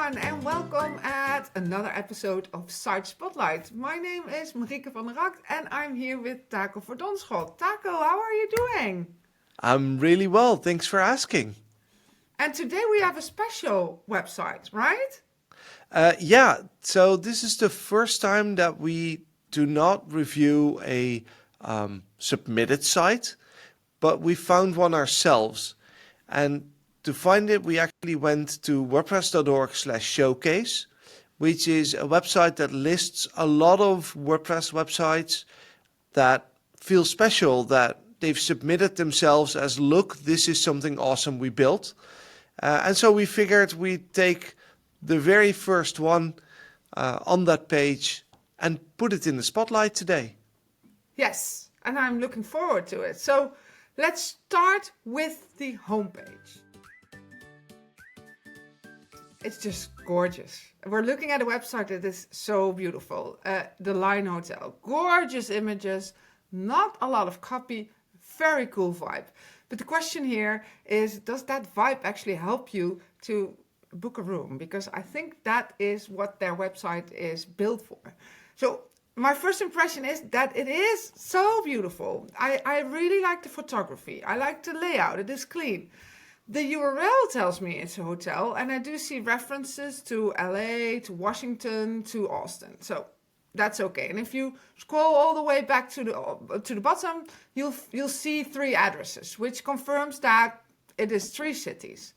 everyone, and welcome at another episode of Site Spotlight. My name is Marieke van der Rakt, and I'm here with Taco Verdonschot. Taco, how are you doing? I'm really well, thanks for asking. And today we have a special website, right? So this is the first time that we do not review a submitted site, but we found one ourselves. And to find it, we actually went to wordpress.org/showcase, which is a website that lists a lot of WordPress websites that feel special, that they've submitted themselves as, look, this is something awesome we built. And so we figured we'd take the very first one on that page and put it in the spotlight today. Yes, and I'm looking forward to it. So let's start with the homepage. It's just gorgeous. We're looking at a website that is so beautiful. The Line Hotel, gorgeous images, not a lot of copy, very cool vibe. But the question here is, does that vibe actually help you to book a room? Because I think that is what their website is built for. So my first impression is that it is so beautiful. I really like the photography. I like the layout. It is clean. The URL tells me it's a hotel, and I do see references to LA, to Washington, to Austin. So that's okay. And if you scroll all the way back to the bottom, you'll see 3 addresses, which confirms that it is 3 cities.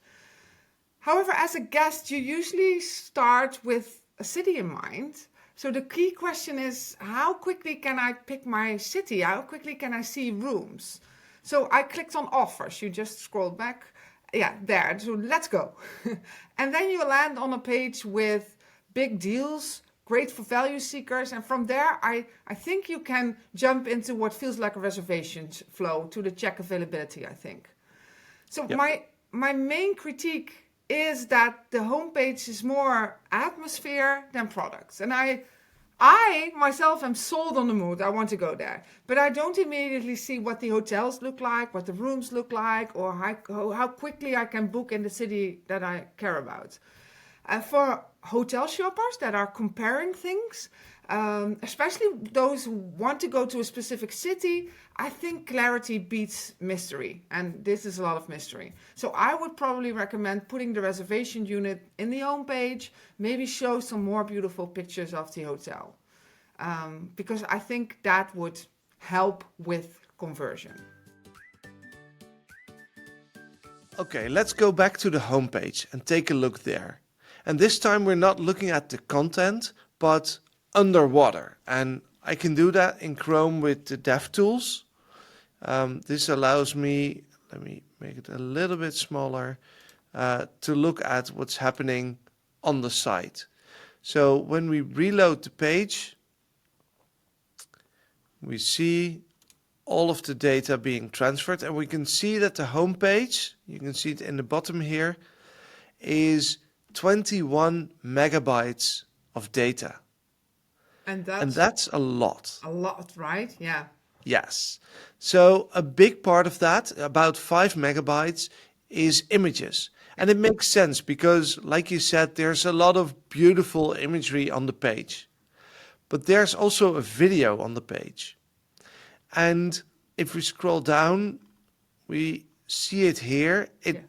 However, as a guest, you usually start with a city in mind. So the key question is, how quickly can I pick my city? How quickly can I see rooms? So I clicked on offers. You just scroll back. Yeah, there. So let's go. And then you land on a page with big deals, great for value seekers. And from there, I think you can jump into what feels like a reservations flow to the check availability, I think. So yep. My main critique is that the homepage is more atmosphere than products. And I myself am sold on the mood. I want to go there. But I don't immediately see what the hotels look like, what the rooms look like, or how quickly I can book in the city that I care about. For hotel shoppers that are comparing things, especially those who want to go to a specific city, I think clarity beats mystery. And this is a lot of mystery. So I would probably recommend putting the reservation unit in the homepage, maybe show some more beautiful pictures of the hotel. Because I think that would help with conversion. Okay, let's go back to the homepage and take a look there. And this time we're not looking at the content, but underwater. And I can do that in Chrome with the DevTools. This allows me, let me make it a little bit smaller, to look at what's happening on the site. So when we reload the page, we see all of the data being transferred, and we can see that the homepage, you can see it in the bottom here, is 21 megabytes of data. And that's a lot. A lot, right? Yeah. Yes. So a big part of that, about 5 megabytes, is images. And it makes sense because, like you said, there's a lot of beautiful imagery on the page. But there's also a video on the page. And if we scroll down, we see it here. It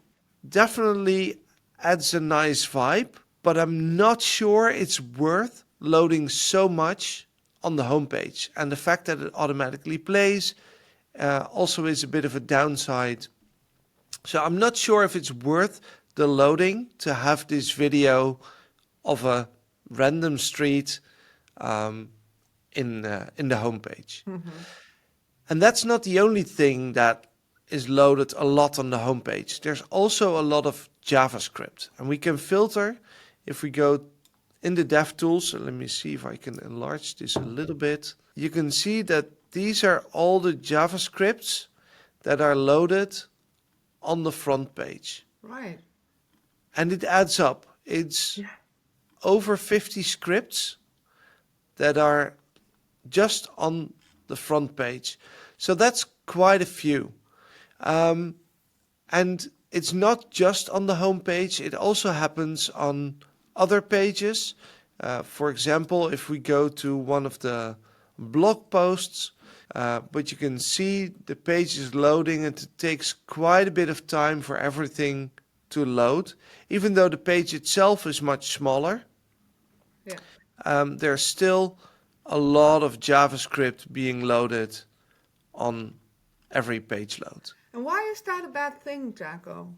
definitely adds a nice vibe, but I'm not sure it's worth loading so much on the homepage. And the fact that it automatically plays also is a bit of a downside. So I'm not sure if it's worth the loading to have this video of a random street in the homepage. Mm-hmm. And that's not the only thing that is loaded a lot on the homepage. There's also a lot of JavaScript, and we can filter if we go in the DevTools. So let me see if I can enlarge this a little bit. You can see that these are all the JavaScripts that are loaded on the front page. Right. And it adds up. It's over 50 scripts that are just on the front page. So that's quite a few. And it's not just on the homepage. It also happens on other pages. For example, if we go to one of the blog posts, but you can see the page is loading and it takes quite a bit of time for everything to load. Even though the page itself is much smaller, Yeah. there's still a lot of JavaScript being loaded on every page load. And why is that a bad thing, Jaco?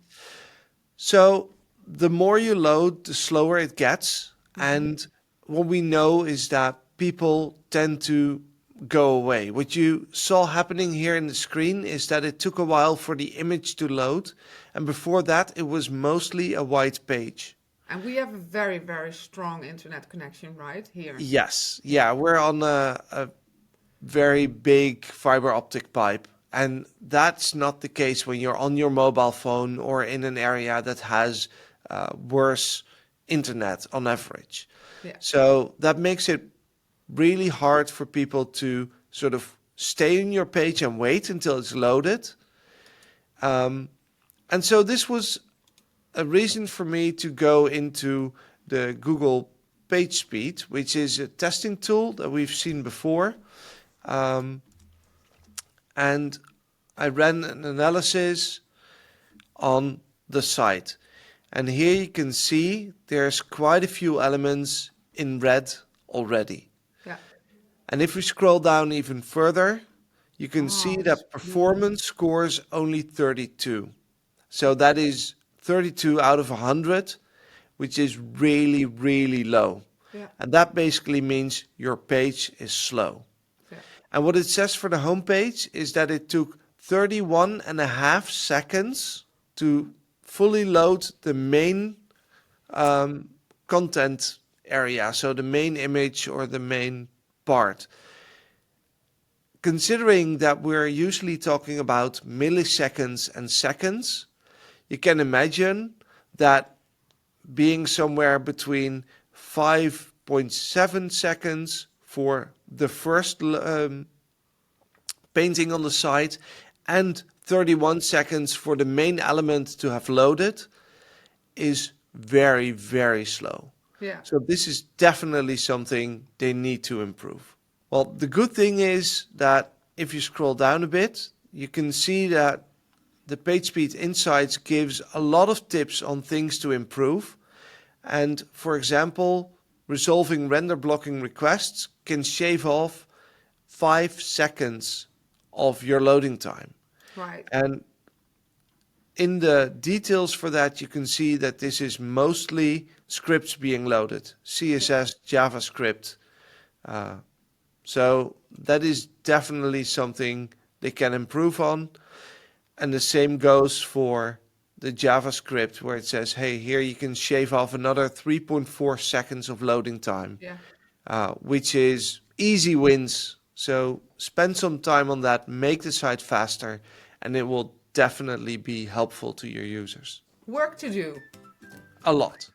So the more you load, the slower it gets. And what we know is that people tend to go away. What you saw happening here in the screen is that it took a while for the image to load. And before that, it was mostly a white page. And we have a very, very strong internet connection right here. Yes. Yeah, we're on a very big fiber optic pipe. And that's not the case when you're on your mobile phone or in an area that has worse internet on average. Yeah. So that makes it really hard for people to sort of stay on your page and wait until it's loaded. And so this was a reason for me to go into the Google PageSpeed, which is a testing tool that we've seen before. And I ran an analysis on the site. And here you can see there's quite a few elements in red already. Yeah. And if we scroll down even further, you can see that's that performance scores only 32. So that is 32 out of 100, which is really, really low. Yeah. And that basically means your page is slow. Yeah. And what it says for the homepage is that it took 31.5 seconds to fully load the main content area, so the main image or the main part. Considering that we're usually talking about milliseconds and seconds, you can imagine that being somewhere between 5.7 seconds for the first painting on the site and 31 seconds for the main element to have loaded is very, very slow. Yeah. So this is definitely something they need to improve. Well, the good thing is that if you scroll down a bit, you can see that the PageSpeed Insights gives a lot of tips on things to improve. And for example, resolving render blocking requests can shave off 5 seconds of your loading time. Right. And in the details for that, you can see that this is mostly scripts being loaded, CSS, JavaScript. So that is definitely something they can improve on. And the same goes for the JavaScript, where it says, hey, here you can shave off another 3.4 seconds of loading time, which is easy wins. So spend some time on that, make the site faster, and it will definitely be helpful to your users. Work to do. A lot.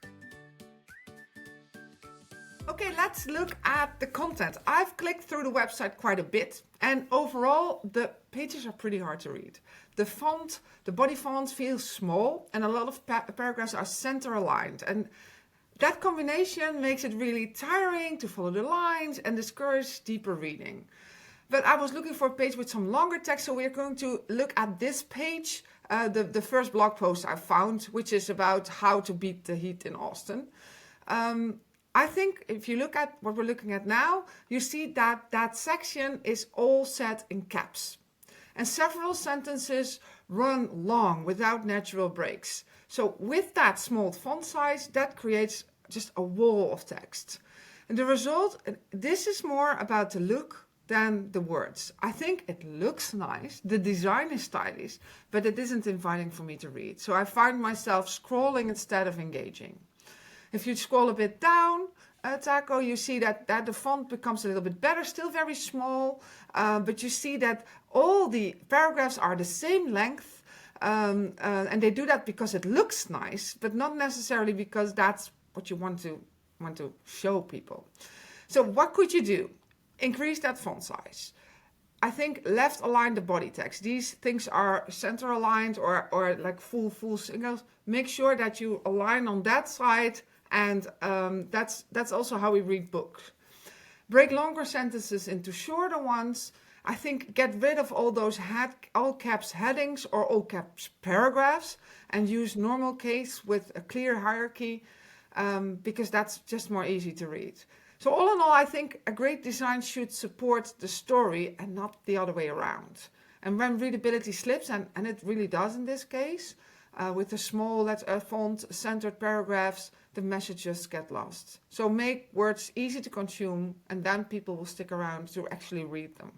Okay, let's look at the content. I've clicked through the website quite a bit, and overall the pages are pretty hard to read. The font, the body font feels small, and a lot of paragraphs are center aligned. And that combination makes it really tiring to follow the lines and discourage deeper reading. But I was looking for a page with some longer text, so we're going to look at this page, the first blog post I found, which is about how to beat the heat in Austin. I think if you look at what we're looking at now, you see that that section is all set in caps. And several sentences run long without natural breaks. So with that small font size, that creates just a wall of text. And the result, this is more about the look than the words. I think it looks nice, the design is stylish, but it isn't inviting for me to read. So I find myself scrolling instead of engaging. If you scroll a bit down, Taco, you see that the font becomes a little bit better, still very small, but you see that all the paragraphs are the same length, and they do that because it looks nice, but not necessarily because that's what you want to show people. So what could you do? Increase that font size. I think left align the body text. These things are center aligned or like full singles. Make sure that you align on that side And that's also how we read books. Break longer sentences into shorter ones. I think get rid of all those all caps headings or all caps paragraphs and use normal case with a clear hierarchy, because that's just more easy to read. So all in all, I think a great design should support the story and not the other way around. And when readability slips, and it really does in this case, with the small font-centered paragraphs, the messages get lost. So make words easy to consume, and then people will stick around to actually read them.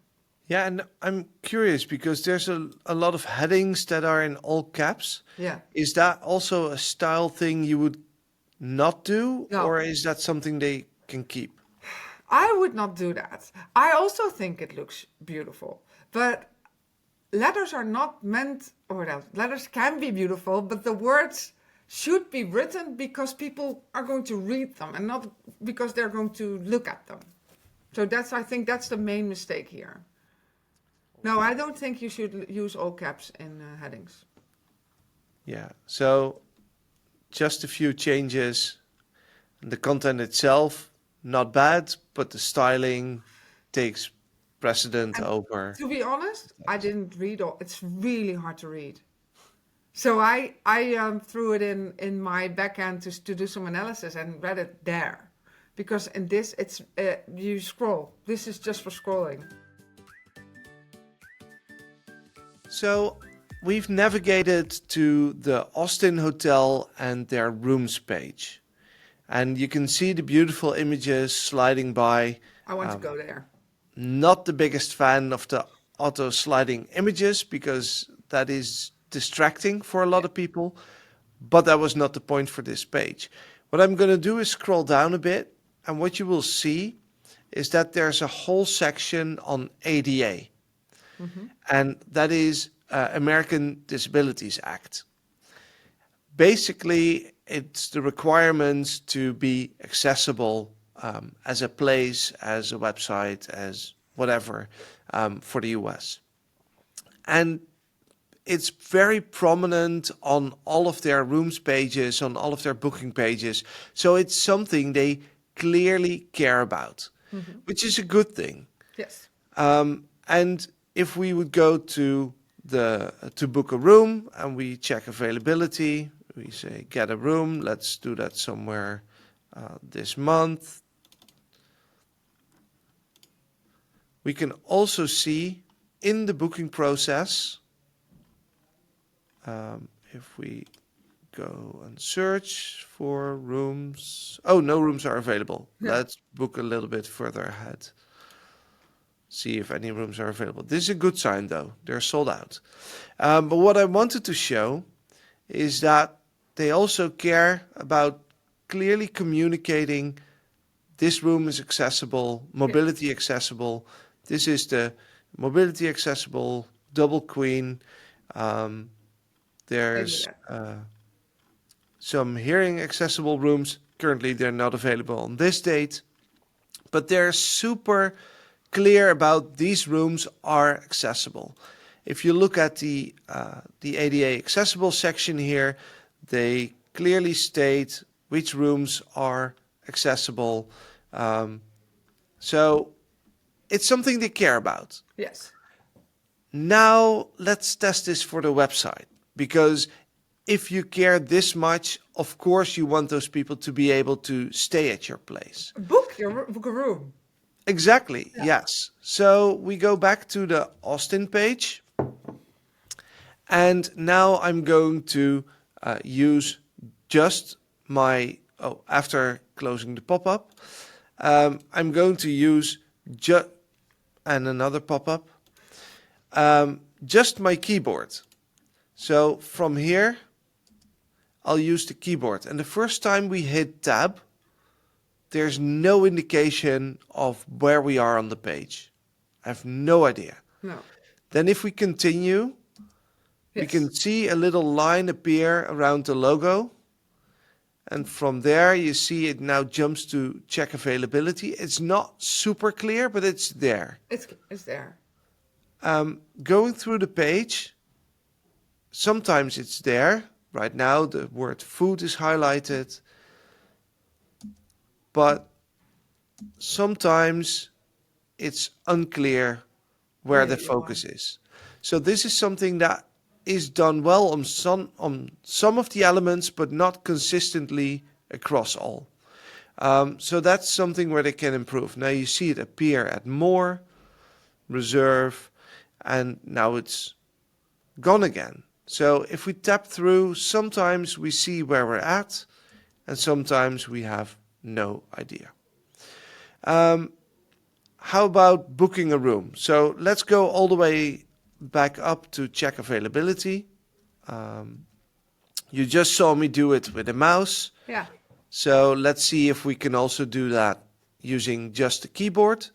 Yeah, and I'm curious because there's a lot of headings that are in all caps. Yeah. Is that also a style thing you would not do, No, or is that something they can keep? I would not do that. I also think it looks beautiful, but letters are not meant, or else letters can be beautiful, but the words should be written because people are going to read them and not because they're going to look at them. So I think that's the main mistake here. No, I don't think you should use all caps in headings. Yeah, so just a few changes. The content itself, not bad, but the styling takes precedent And over. to be honest, I didn't read all. It's really hard to read. So I threw it in my backend to do some analysis and read it there, because in this it's you scroll. This is just for scrolling. So we've navigated to the Austin Hotel and their rooms page. And you can see the beautiful images sliding by. I want to go there. Not the biggest fan of the auto sliding images because that is distracting for a lot of people, but that was not the point for this page. What I'm going to do is scroll down a bit, and what you will see is that there's a whole section on ADA, and that is American Disabilities Act. Basically, it's the requirements to be accessible as a place, as a website, as whatever for the US. And it's very prominent on all of their rooms pages, on all of their booking pages. So it's something they clearly care about, which is a good thing. Yes. And if we would go to book a room and we check availability, we say get a room. Let's do that somewhere this month. We can also see in the booking process, if we go and search for rooms. Oh, no rooms are available. Yeah. Let's book a little bit further ahead. See if any rooms are available. This is a good sign, though. They're sold out. But what I wanted to show is that they also care about clearly communicating this room is accessible, mobility accessible. This is the mobility accessible double queen. There's some hearing accessible rooms. Currently, they're not available on this date, but they're super clear about these rooms are accessible. If you look at the ADA accessible section here, they clearly state which rooms are accessible. So it's something they care about. Yes. Now let's test this for the website, because if you care this much, of course you want those people to be able to stay at your place. Book a room. Exactly, yes. So we go back to the Austin page. And now I'm going to use just my, after closing the pop-up, I'm going to use and another pop-up, just my keyboard. So from here, I'll use the keyboard. And the first time we hit tab, there's no indication of where we are on the page. I have no idea. No. Then if we continue, we can see a little line appear around the logo. And from there, you see it now jumps to check availability. It's not super clear, but it's there. It's there. Going through the page, sometimes it's there. Right now, the word food is highlighted. but sometimes it's unclear where Yeah, the you are. focus is. So this is something that is done well on some of the elements, but not consistently across all. So that's something where they can improve. Now you see it appear at more, reserve, and now it's gone again. So if we tap through, sometimes we see where we're at, and sometimes we have no idea. Um, how about booking a room? So let's go all the way back up to check availability. Um, you just saw me do it with a mouse. Yeah. So let's see if we can also do that using just the keyboard.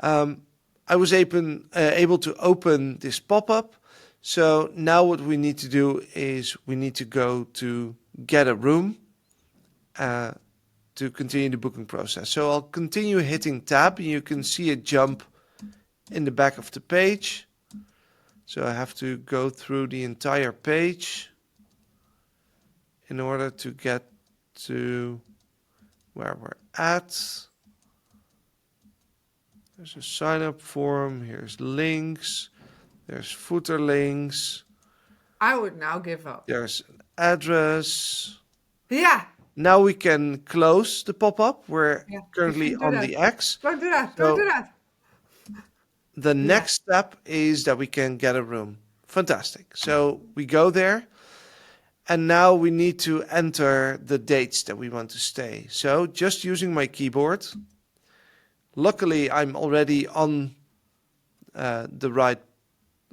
I was able to open this pop-up. So now what we need to do is we need to go to get a room uh, to continue the booking process. So I'll continue hitting tab and you can see a jump in the back of the page. So I have to go through the entire page in order to get to where we're at. There's a sign up form, here's links, there's footer links, I would now give up. there's an address. Yeah. Now we can close the pop-up. We're Yeah. You currently shouldn't do on that. the X. Don't do that. Don't do So that. the Yeah. next step is that we can get a room. Fantastic. So we go there and now we need to enter the dates that we want to stay. So just using my keyboard. Luckily, I'm already on the right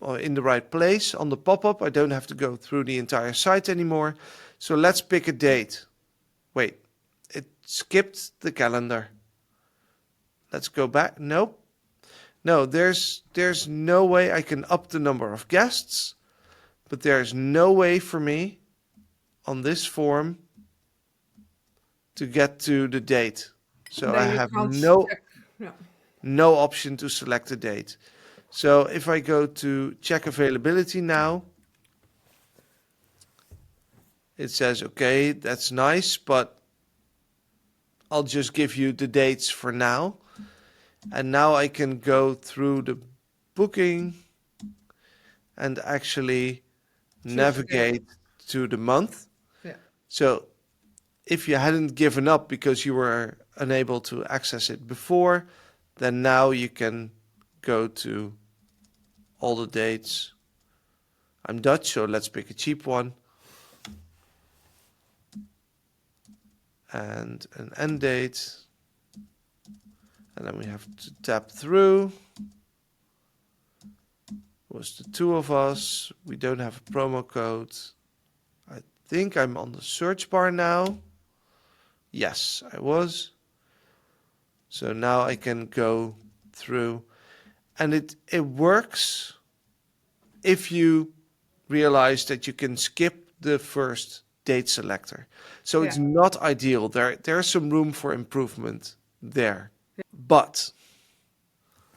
or in the right place on the pop-up. I don't have to go through the entire site anymore. So let's pick a date. Wait, it skipped the calendar. Let's go back. Nope. No, there's no way I can up the number of guests, but there's no way for me on this form to get to the date. So I Then you have can't no check. Yeah. no option to select a date. So if I go to check availability now, it says, okay, that's nice, but I'll just give you the dates for now. And now I can go through the booking and actually Choose the date. navigate to the month. Yeah. So if you hadn't given up because you were unable to access it before, then now you can go to all the dates. I'm Dutch, so let's pick a cheap one. And an end date. And then we have to tap through. Was the two of us. We don't have a promo code. I think I'm on the search bar now. Yes, I was. So now I can go through. And it works if you realize that you can skip the first date selector. So Yeah. it's not ideal. There's some room for improvement there. But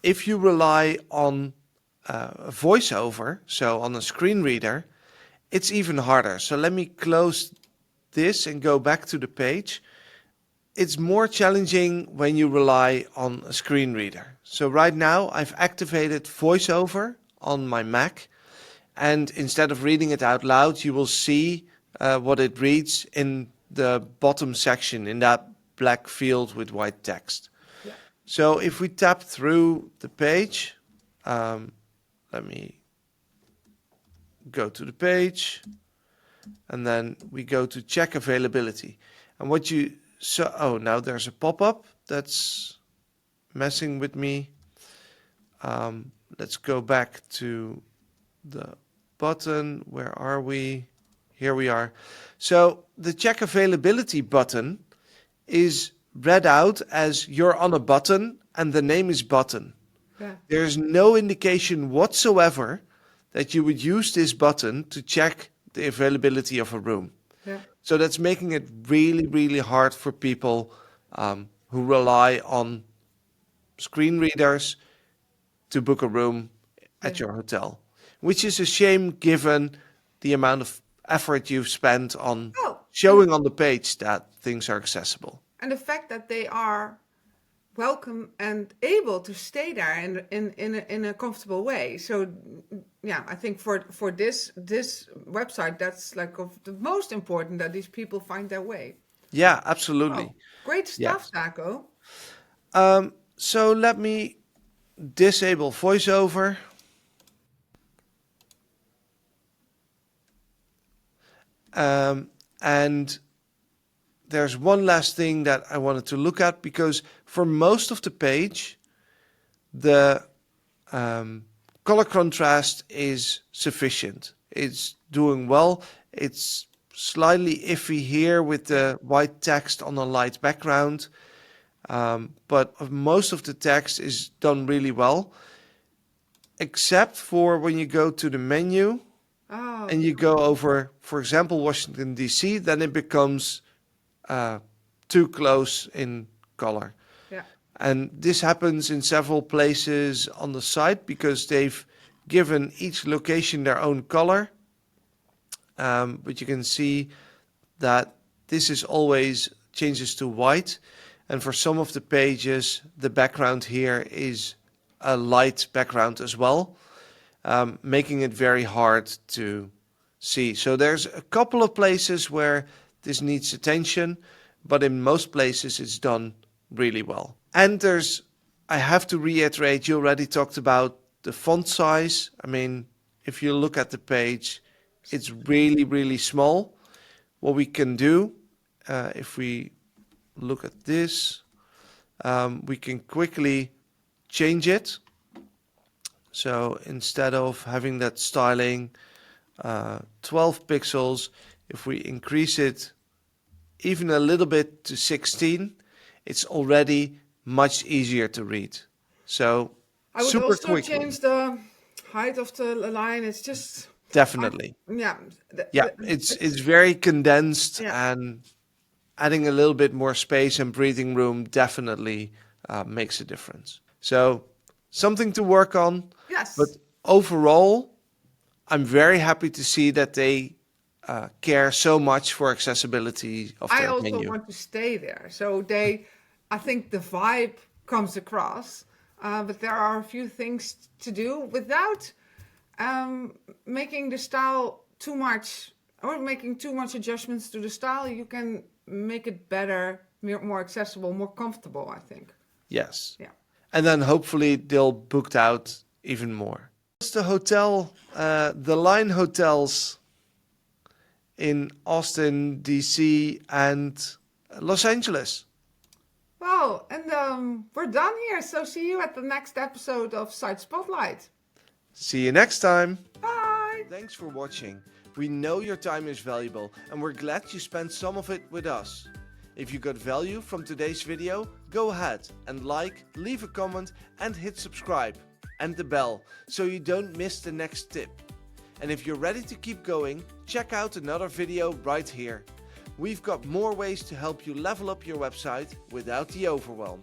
if you rely on a voiceover, so on a screen reader, it's even harder. So let me close this and go back to the page. It's more challenging when you rely on a screen reader. So right now I've activated voiceover on my Mac, and instead of reading it out loud, you will see what it reads in the bottom section in that black field with white text. Yeah. So if we tap through the page, let me go to the page, and then we go to check availability. And what you oh, now there's a pop-up that's messing with me. Let's go back to the button. Where are we? Here we are. So the check availability button is read out as you're on a button and the name is button. Yeah. There's no indication whatsoever that you would use this button to check the availability of a room. Yeah. So that's making it really, really hard for people who rely on screen readers to book a room at Yeah. your hotel, which is a shame given the amount of effort you've spent on Oh, showing on the page that things are accessible. and the fact that they are welcome and able to stay there in a comfortable way. So yeah, I think for this website, that's like of the most important, that these people find their way. Yeah, Oh, absolutely. great stuff, Yes. Taco. So let me disable voiceover. And there's one last thing that I wanted to look at, because for most of the page, the color contrast is sufficient. It's doing well. It's slightly iffy here with Yeah. the white text on a light background, but most of the text is done really well, except for when you go to the menu Oh, and you go over, for example, Washington, D.C., then it becomes too close in color. yeah. And this happens in several places on the site because they've given each location their own color. But you can see that this is always changes to white. And for some of the pages, the background here is a light background as well, making it very hard to see. So there's a couple of places where this needs attention, but in most places it's done really well. And I have to reiterate, you already talked about the font size. I mean, if you look at the page, it's really, really small. What we can do, if we look at this, we can quickly change it. So instead of having that styling 12 pixels, if we increase it even a little bit to 16, it's already much easier to read. So I would super also quickly, change the height of the line. It's just, I, definitely. yeah, Yeah, it's very condensed, yeah. and adding a little bit more space and breathing room definitely makes a difference. So something to work on, but Yes. overall, I'm very happy to see that they care so much for accessibility of I their also menu. want to stay there. So I think the vibe comes across, but there are a few things to do without making the style too much, or making too much adjustments to the style. You can make it better, more accessible, more comfortable, I think. Yes. Yeah. And then hopefully they'll book out even more. It's the hotel, the line hotels in Austin, DC, and Los Angeles. Well, and we're done here. So see you at the next episode of Site Spotlight. See you next time. Bye. Thanks for watching. We know your time is valuable and we're glad you spent some of it with us. If you got value from today's video, go ahead and like, leave a comment and hit subscribe and the bell so you don't miss the next tip. And if you're ready to keep going, check out another video right here. We've got more ways to help you level up your website without the overwhelm.